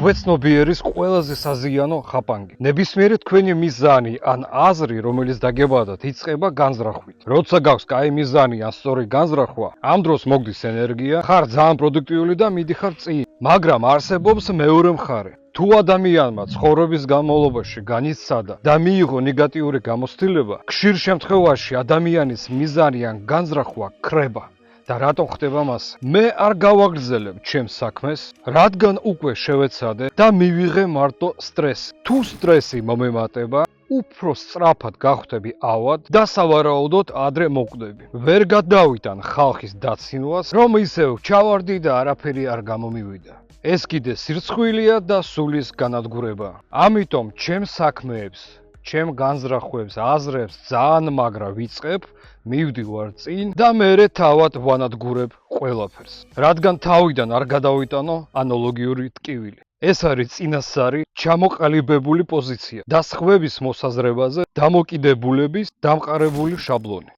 გვეცნობიერის ყველაზე საზიანო ხაპანგი. ნებისმიერი თქვენი მიზანი ან აზრი, რომელიც დაგებადათ, იწყება განზრახვით. როცა გაქვს კაი მიზანი ან სწორი განზრახვა, ამ დროს მოგდის ენერგია, ხარ ძალიან პროდუქტიული და მიდიხარ წინ. მაგრამ არსებობს მეორე მხარე. თუ ადამიანმა ცხოვრების განმავლობაში განიცადა და მიიღო ნეგატიური გამოცდილება, ხშირ შემთხვევაში ადამიანის მიზანი ან განზრახვა ქრება. და რატომ ხდება მას? მე არ გავაგრძელებ ჩემს საქმეს, რადგან უკვე შევეცადე და მივიღე მარტო სტრესი. თუ სტრესი მომემატება, უფრო სწრაფად გახვდები ავად და სავარაუდოდ ადრე მოკვდები. ვერ გადავიტან ხალხის დაცინვას, რომ ისევ ჩავარდი და არაფერი არ გამომივიდა. ეს კიდე სირცხვილია და სულის განადგურება. ამიტომ ჩემს საქმეებს, ჩემ განზრახვებს, აზრებს ძალიან მაგრა ვიწყებ, მივდივარ წინ და მერე თავად ვანადგურებ ყველაფერს. რადგან თავიდან არ გადავიტანო ანალოგიური ტკივილი. ეს არის წინასწარი, ჩამოყალიბებული პოზიცია და სხვების მოსაზრებაზე დამოკიდებულების დამყარებული შაბლონი.